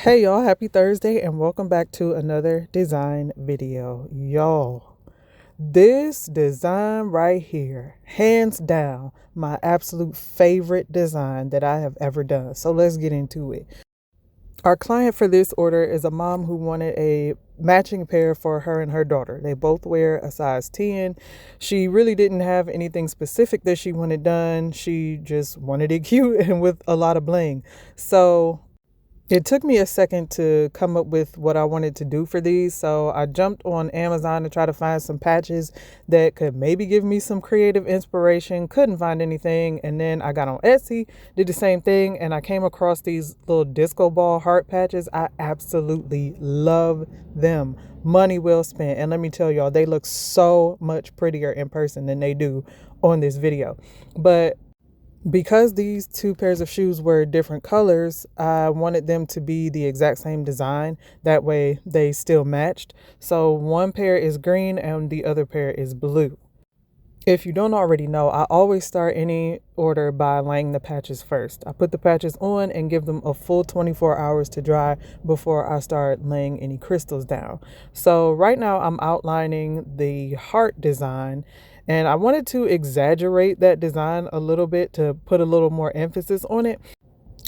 Hey y'all, happy Thursday and welcome back to another design video. Y'all, this design right here, hands down, my absolute favorite design that I have ever done. So let's get into it. Our client for this order is a mom who wanted a matching pair for her and her daughter. They both wear a size 10. She really didn't have anything specific that she wanted done. She just wanted it cute and with a lot of bling. So it took me a second to come up with what I wanted to do for these, so I jumped on Amazon to try to find some patches that could maybe give me some creative inspiration. Couldn't find anything, and then I got on Etsy, did the same thing, and I came across these little disco ball heart patches. I absolutely love them. Money well spent, and let me tell y'all, they look so much prettier in person than they do on this video. But because these two pairs of shoes were different colors, I wanted them to be the exact same design. That way they still matched. So one pair is green and the other pair is blue. If you don't already know, I always start any order by laying the patches first. I put the patches on and give them a full 24 hours to dry before I start laying any crystals down. So right now I'm outlining the heart design, and I wanted to exaggerate that design a little bit to put a little more emphasis on it.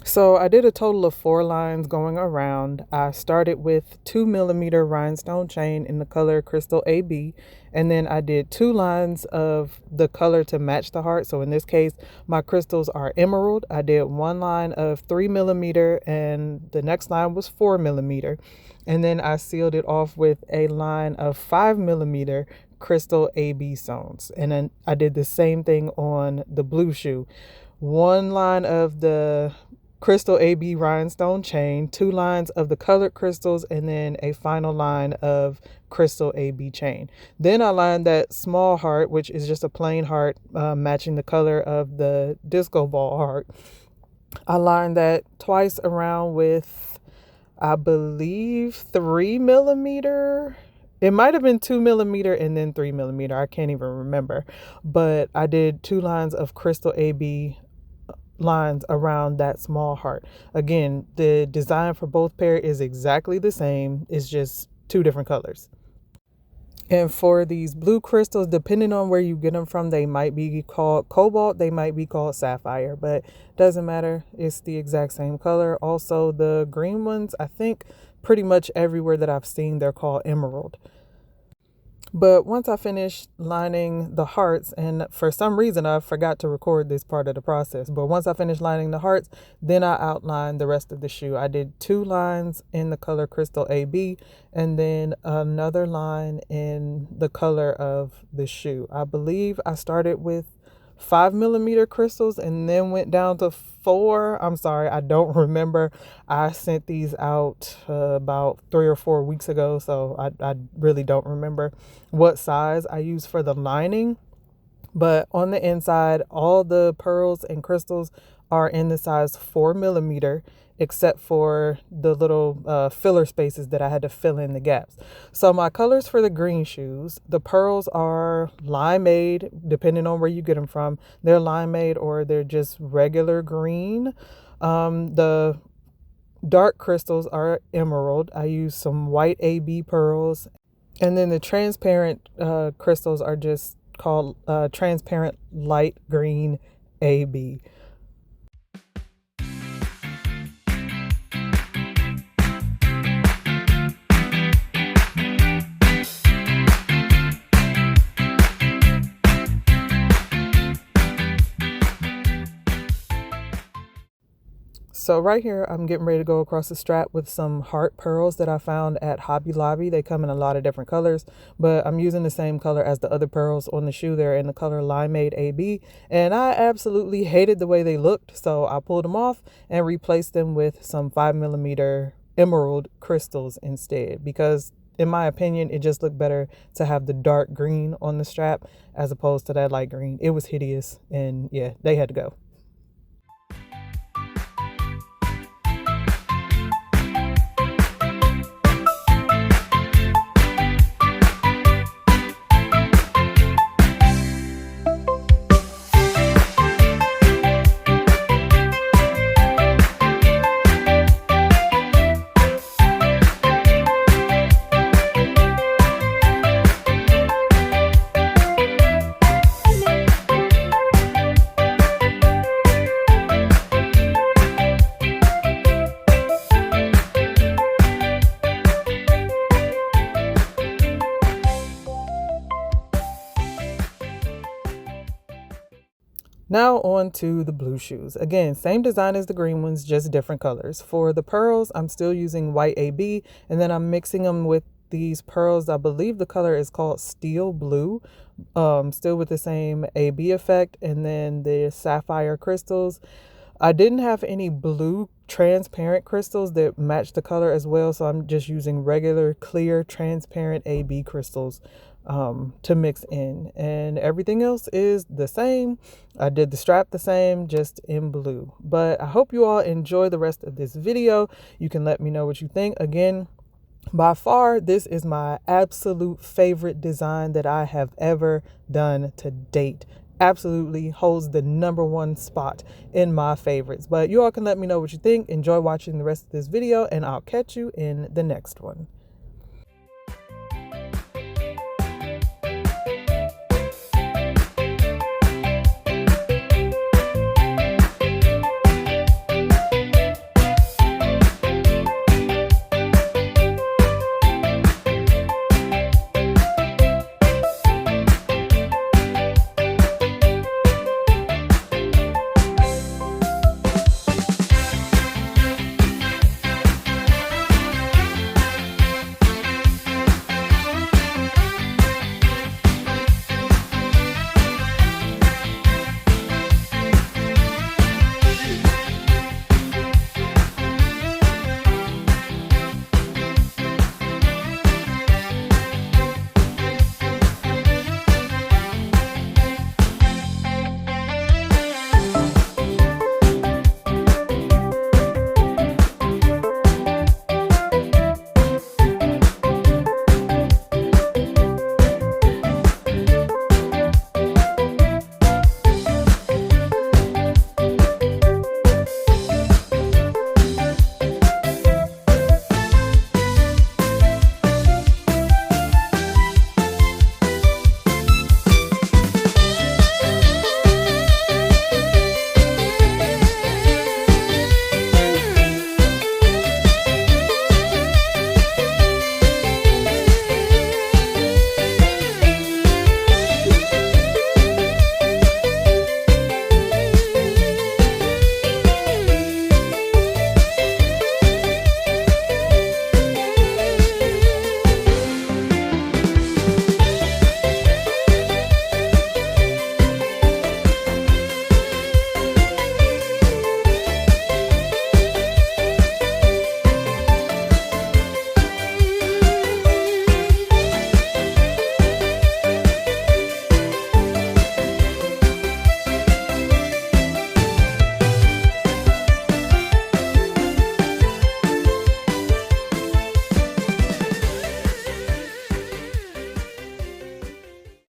So I did a total of 4 lines going around. I started with 2mm rhinestone chain in the color Crystal AB, and then I did 2 lines of the color to match the heart. So in this case, my crystals are emerald. I did 1 line of 3mm and the next line was 4mm. And then I sealed it off with a line of 5mm Crystal AB stones. And then I did the same thing on the blue shoe. 1 line of the Crystal AB rhinestone chain, 2 lines of the colored crystals, and then a final line of Crystal AB chain. Then I lined that small heart, which is just a plain heart, matching the color of the disco ball heart. I lined that twice around with, I believe, 3mm. It might have been 2mm and then 3mm. I can't even remember. But I did 2 lines of Crystal AB lines around that small heart. Again, the design for both pair is exactly the same. It's just 2 different colors. And for these blue crystals, depending on where you get them from, they might be called cobalt, they might be called sapphire, but doesn't matter. It's the exact same color. Also, the green ones, I think pretty much everywhere that I've seen, they're called emerald. But once I finished lining the hearts, and for some reason I forgot to record this part of the process, but once I finished lining the hearts, then I outlined the rest of the shoe. I did 2 lines in the color Crystal AB and then another line in the color of the shoe. I believe I started with 5mm crystals and then went down to 4. I'm sorry, I don't remember. I sent these out about 3 or 4 weeks ago, so I really don't remember what size I used for the lining. But on the inside, all the pearls and crystals are in the size 4mm, except for the little filler spaces that I had to fill in the gaps. So my colors for the green shoes, the pearls are limeade, depending on where you get them from. They're limeade or they're just regular green. The dark crystals are emerald. I use some white AB pearls. And then the transparent crystals are just called transparent light green AB. So right here, I'm getting ready to go across the strap with some heart pearls that I found at Hobby Lobby. They come in a lot of different colors, but I'm using the same color as the other pearls on the shoe. They're in the color Limeade AB, and I absolutely hated the way they looked, so I pulled them off and replaced them with some 5mm emerald crystals instead, because in my opinion, it just looked better to have the dark green on the strap as opposed to that light green. It was hideous, and yeah, they had to go. Now on to the blue shoes. Again, same design as the green ones, just different colors. For the pearls, I'm still using white AB, and then I'm mixing them with these pearls. I believe the color is called steel blue, still with the same AB effect, and then the sapphire crystals. I didn't have any blue transparent crystals that match the color as well, so I'm just using regular clear transparent AB crystals to mix in, and everything else is the same. I did the strap the same, just in blue. But I hope you all enjoy the rest of this video. You can let me know what you think. Again, by far, this is my absolute favorite design that I have ever done to date. Absolutely holds the #1 spot in my favorites. But you all can let me know what you think. Enjoy watching the rest of this video, and I'll catch you in the next one.